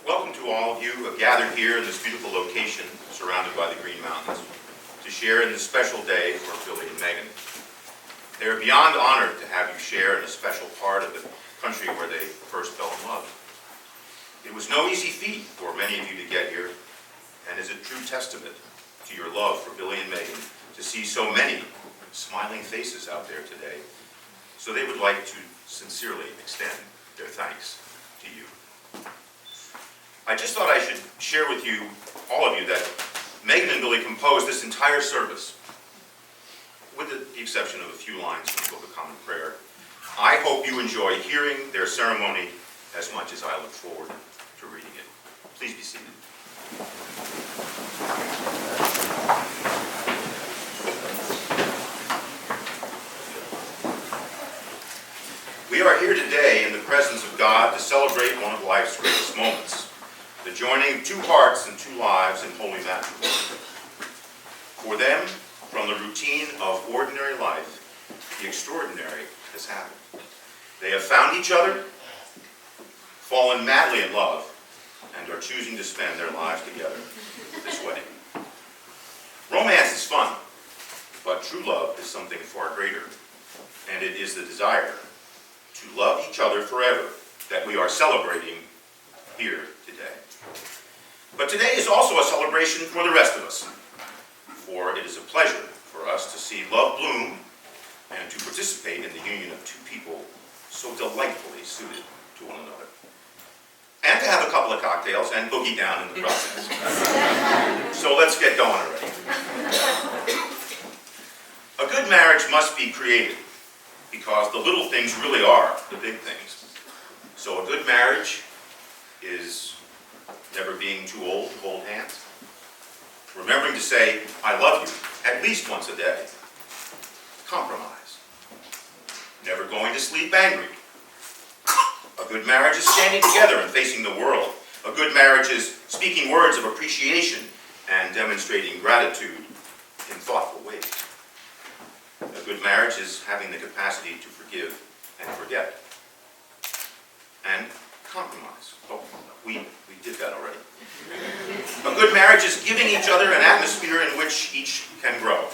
Welcome to all of you who have gathered here in this beautiful location surrounded by the Green Mountains to share in this special day for Billy and Megan. They are beyond honored to have you share in a special part of the country where they first fell in love. It was no easy feat for many of you to get here, and is a true testament to your love for Billy and Megan to see so many smiling faces out there today. So they would like to sincerely extend their thanks to you. I just thought I should share with you, all of you, that Megan and Billy composed this entire service, with the exception of a few lines from the Book of Common Prayer. I hope you enjoy hearing their ceremony as much as I look forward to reading it. Please be seated. We are here today in the presence of God to celebrate one of life's greatest moments, the joining of two hearts and two lives in holy matrimony. For them, from the routine of ordinary life, the extraordinary has happened. They have found each other, fallen madly in love, and are choosing to spend their lives together this way. Romance is fun, but true love is something far greater, and it is the desire to love each other forever that we are celebrating here today. But today is also a celebration for the rest of us, for it is a pleasure for us to see love bloom and to participate in the union of two people so delightfully suited to one another. And to have a couple of cocktails and boogie down in the process. So let's get going already. A good marriage must be created, because the little things really are the big things. So a good marriage is never being too old to hold hands, remembering to say, I love you, at least once a day. Compromise. Never going to sleep angry. A good marriage is standing together and facing the world. A good marriage is speaking words of appreciation and demonstrating gratitude in thoughtful ways. A good marriage is having the capacity to forgive and forget. And compromise. Oh, we did that already. A good marriage is giving each other an atmosphere in which each can grow.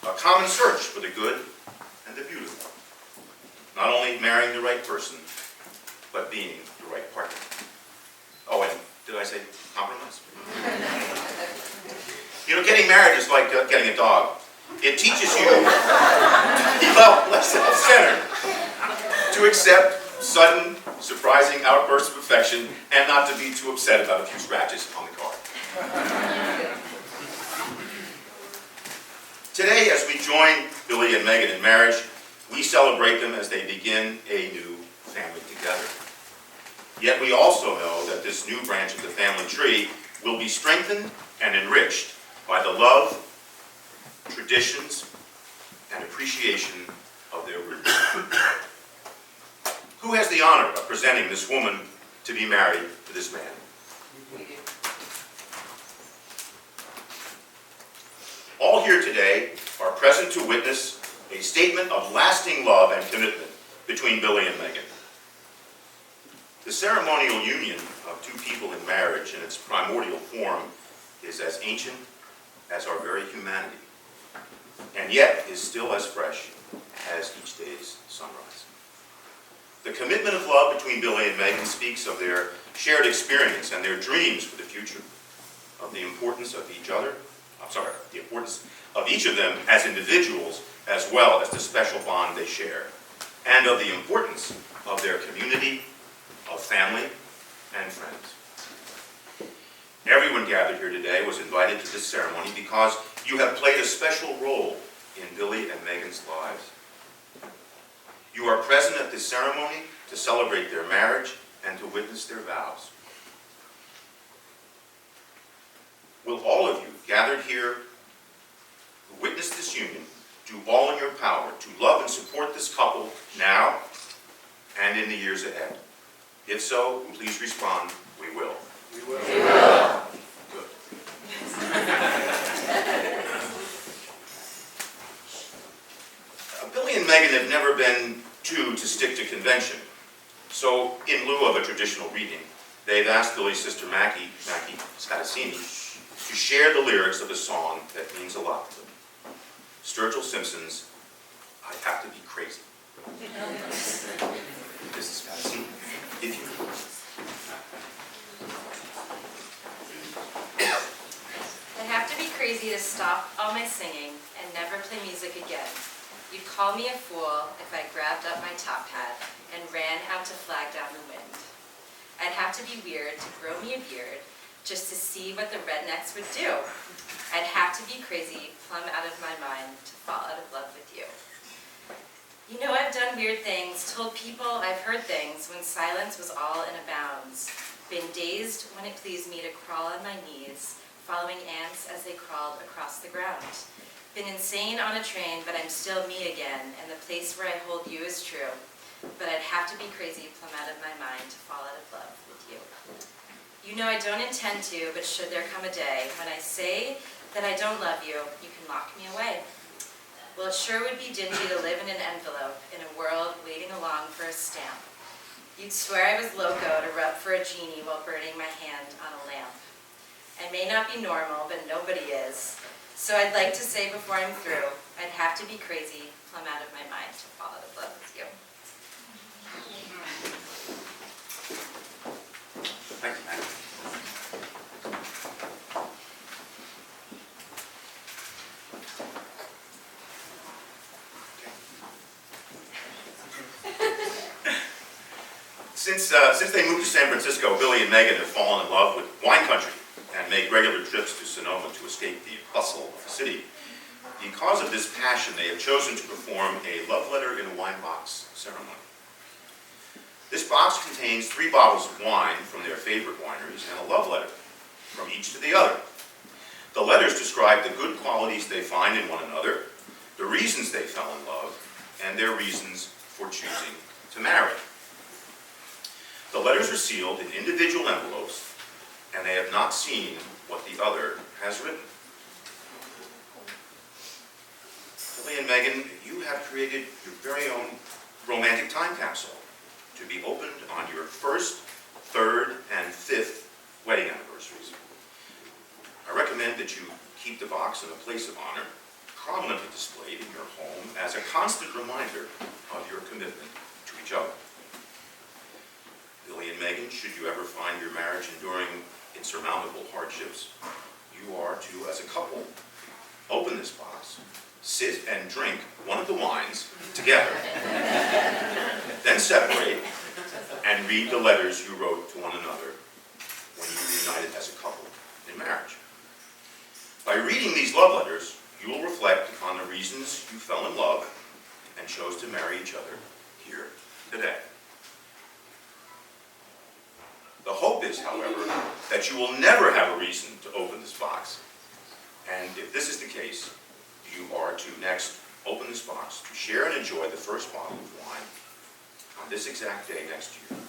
A common search for the good and the beautiful. Not only marrying the right person, but being the right partner. Oh, and did I say compromise? You know, getting married is like getting a dog. It teaches you to be less self-centered, to to accept sudden, surprising outbursts of affection and not to be too upset about a few scratches on the card. Today, as we join Billy and Megan in marriage, we celebrate them as they begin a new family together. Yet we also know that this new branch of the family tree will be strengthened and enriched by the love, traditions, and appreciation of their roots. Who has the honor of presenting this woman to be married to this man? All here today are present to witness a statement of lasting love and commitment between Billy and Megan. The ceremonial union of two people in marriage in its primordial form is as ancient as our very humanity, and yet is still as fresh as each day's sunrise. The commitment of love between Billy and Megan speaks of their shared experience and their dreams for the future, of the importance of each other, the importance of each of them as individuals, as well as the special bond they share, and of the importance of their community, of family, and friends. Everyone gathered here today was invited to this ceremony because you have played a special role in Billy and Megan's lives. You are present at this ceremony to celebrate their marriage and to witness their vows. Will all of you gathered here who witness this union do all in your power to love and support this couple now and in the years ahead? If so, please respond, we will. We will. We will. Good. Billy and Megan have never been two to stick to convention. So, in lieu of a traditional reading, they've asked Billy's sister Mackie Scatasini, to share the lyrics of a song that means a lot to them. Sturgill Simpson's "I Have to Be Crazy." Mrs. Scatasini, if you will. I'd have to be crazy to stop all my singing and never play music again. You'd call me a fool if I grabbed up my top hat and ran out to flag down the wind. I'd have to be weird to grow me a beard just to see what the rednecks would do. I'd have to be crazy, plumb out of my mind, to fall out of love with you. You know I've done weird things, told people I've heard things when silence was all in abounds. Been dazed when it pleased me to crawl on my knees, following ants as they crawled across the ground. Been insane on a train, but I'm still me again, and the place where I hold you is true. But I'd have to be crazy, plumb out of my mind, to fall out of love with you. You know I don't intend to, but should there come a day when I say that I don't love you, you can lock me away. Well, it sure would be dingy to live in an envelope in a world waiting along for a stamp. You'd swear I was loco to rub for a genie while burning my hand on a lamp. I may not be normal, but nobody is. So I'd like to say before I'm through, I'd have to be crazy, plumb out of my mind, to fall out of love with you. Thank you, Matt. Since they moved to San Francisco, Billy and Megan have fallen in love with wine country and make regular trips to Sonoma to escape the bustle of the city. Because of this passion, they have chosen to perform a love letter in a wine box ceremony. This box contains 3 bottles of wine from their favorite wineries and a love letter from each to the other. The letters describe the good qualities they find in one another, the reasons they fell in love, and their reasons for choosing to marry. The letters are sealed in individual envelopes, and they have not seen what the other has written. Billy and Megan, you have created your very own romantic time capsule to be opened on your 1st, 3rd, and 5th wedding anniversaries. I recommend that you keep the box in a place of honor, prominently displayed in your home as a constant reminder of your commitment to each other. Billy and Megan, should you ever find your marriage enduring insurmountable hardships, you are to, as a couple, open this box, sit and drink one of the wines together. then separate and read the letters you wrote to one another when you reunited as a couple in marriage. By reading these love letters, you will reflect upon the reasons you fell in love and chose to marry each other here today. The hope is, however, that you will never have a reason to open this box. And if this is the case, you are to next open this box to share and enjoy the first bottle of wine on this exact day next year.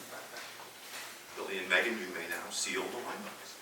Billy and Megan, you may now seal the wine box.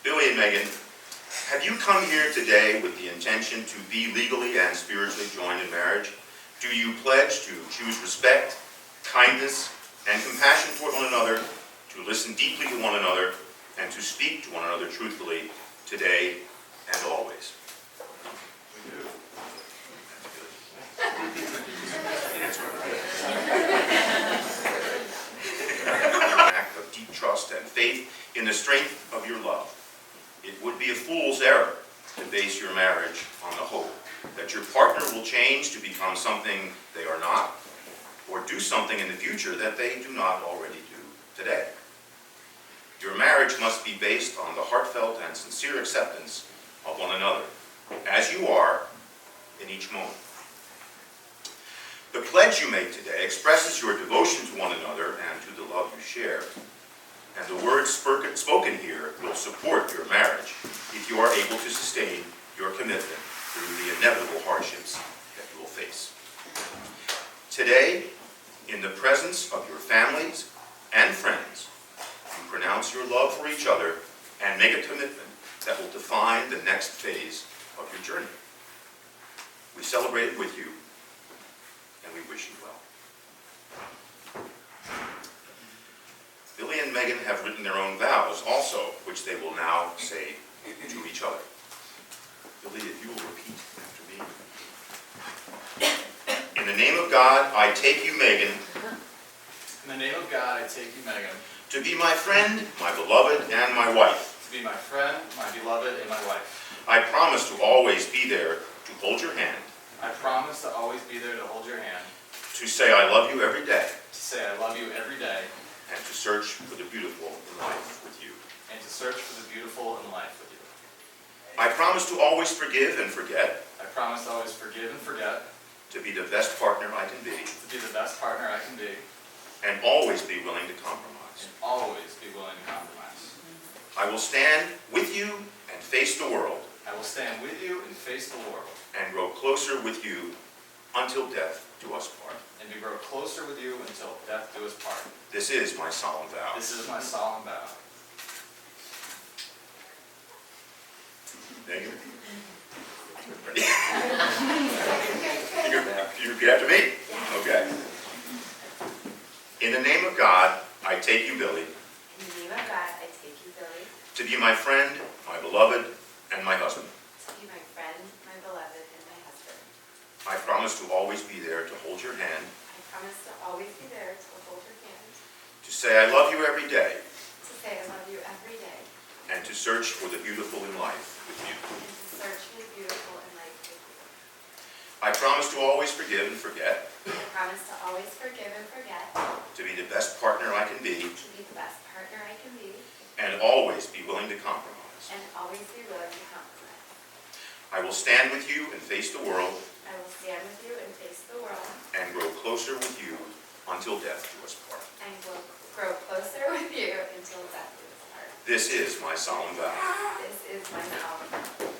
Billy and Megan, have you come here today with the intention to be legally and spiritually joined in marriage? Do you pledge to choose respect, kindness, and compassion toward one another, to listen deeply to one another, and to speak to one another truthfully today and always? We do. That's good. An act of deep trust and faith in the strength of your love. It would be a fool's error to base your marriage on the hope that your partner will change to become something they are not, or do something in the future that they do not already do today. Your marriage must be based on the heartfelt and sincere acceptance of one another, as you are in each moment. The pledge you make today expresses your devotion to one another and to the love you share. And the words spoken here will support your marriage if you are able to sustain your commitment through the inevitable hardships that you will face. Today, in the presence of your families and friends, you pronounce your love for each other and make a commitment that will define the next phase of your journey. We celebrate it with you, and we wish you well. Billy and Megan have written their own vows also, which they will now say to each other. Billy, if you will repeat after me. In the name of God, I take you, Megan. In the name of God, I take you, Megan. To be my friend, my beloved, and my wife. To be my friend, my beloved, and my wife. I promise to always be there to hold your hand. I promise to always be there to hold your hand. To say I love you every day. To say I love you every day. And to search for the beautiful in life with you. And to search for the beautiful in life with you. I promise to always forgive and forget. I promise to always forgive and forget. To be the best partner I can be. To be the best partner I can be. And always be willing to compromise. And always be willing to compromise. I will stand with you and face the world. I will stand with you and face the world. And grow closer with you until death do us part. And to grow closer with you until death do us part. This is my solemn vow. This is my solemn vow. Thank you. Ready? You repeat after me? Okay. In the name of God, I take you, Billy. In the name of God, I take you, Billy, To be my friend, my beloved, and my husband. to be my friend, my beloved, and my husband. I promise to always be there to hold your hand. I promise to always be there to hold your hand, To say I love you every day. to say I love you every day, And to search for the beautiful in life with you. and to search for the beautiful in life with you. I promise to always forgive and forget. I promise to always forgive and forget, To be the best partner I can be. to be the best partner I can be, And always be willing to compromise. and always be willing to compromise. I will stand with you and face the world. I will stand with you and face the world, And grow closer with you until death do us part. and will grow closer with you until death do us part. This is my solemn vow. This is my solemn vow.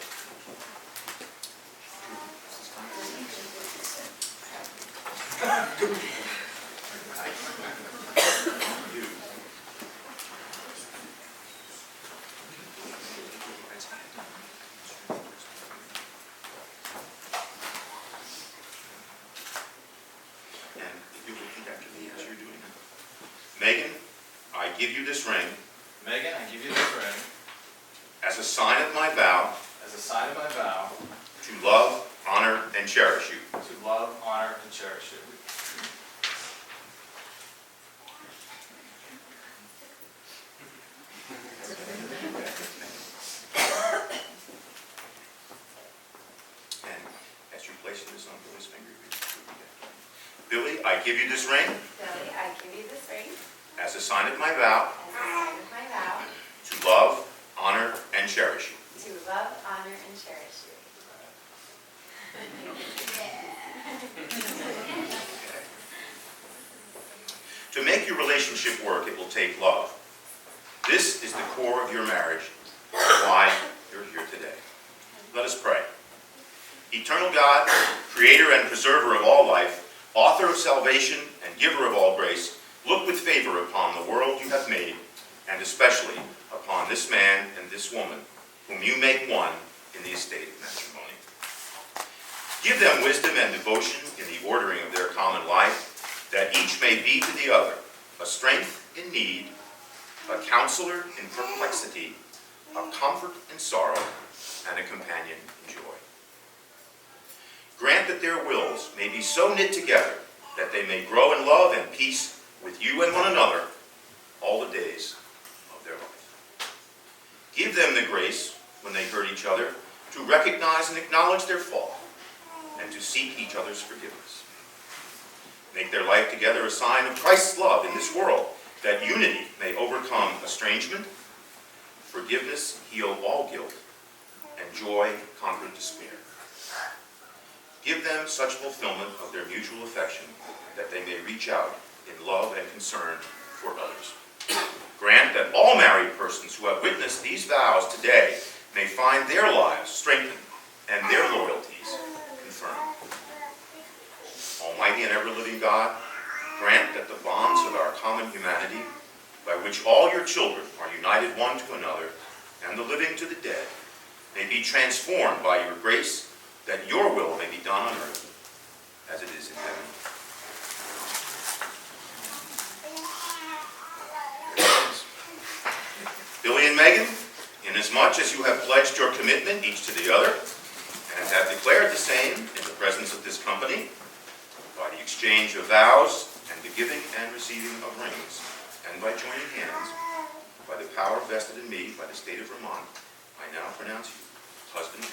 give you this ring Megan, I give you this ring as a sign of my vow as a sign of my vow to love, honor, and cherish you. to love, honor, and cherish you. And as you place this on Billy's finger, Billy, I give you this ring Billy, I give you this ring as a sign of my vow as a sign of my vow to love, honor, and cherish you. to love, honor, and cherish you. To make your relationship work, it will take love. This is the core of your marriage, and why you're here today. Let us pray. Eternal God, creator and preserver of all life, author of salvation and giver of all grace, look with favor upon the world you have made, and especially upon this man and this woman, whom you make one in the estate of matrimony. Give them wisdom and devotion in the ordering of their common life, that each may be to the other a strength in need, a counselor in perplexity, a comfort in sorrow, and a companion in joy. Grant that their wills may be so knit together that they may grow in love and peace with you and one another all the days of their life. Give them the grace, when they hurt each other, to recognize and acknowledge their fault and to seek each other's forgiveness. Make their life together a sign of Christ's love in this world, that unity may overcome estrangement, forgiveness heal all guilt, and joy conquer despair. Give them such fulfillment of their mutual affection that they may reach out in love and concern for others. Grant that all married persons who have witnessed these vows today may find their lives strengthened and their loyalties confirmed. Almighty and ever-living God, grant that the bonds of our common humanity, by which all your children are united one to another, and the living to the dead, may be transformed by your grace, that your will may be done on earth as it is in heaven. Billy and Megan, inasmuch as you have pledged your commitment each to the other, and have declared the same in the presence of this company, by the exchange of vows and the giving and receiving of rings, and by joining hands, by the power vested in me by the state of Vermont, I now pronounce you husband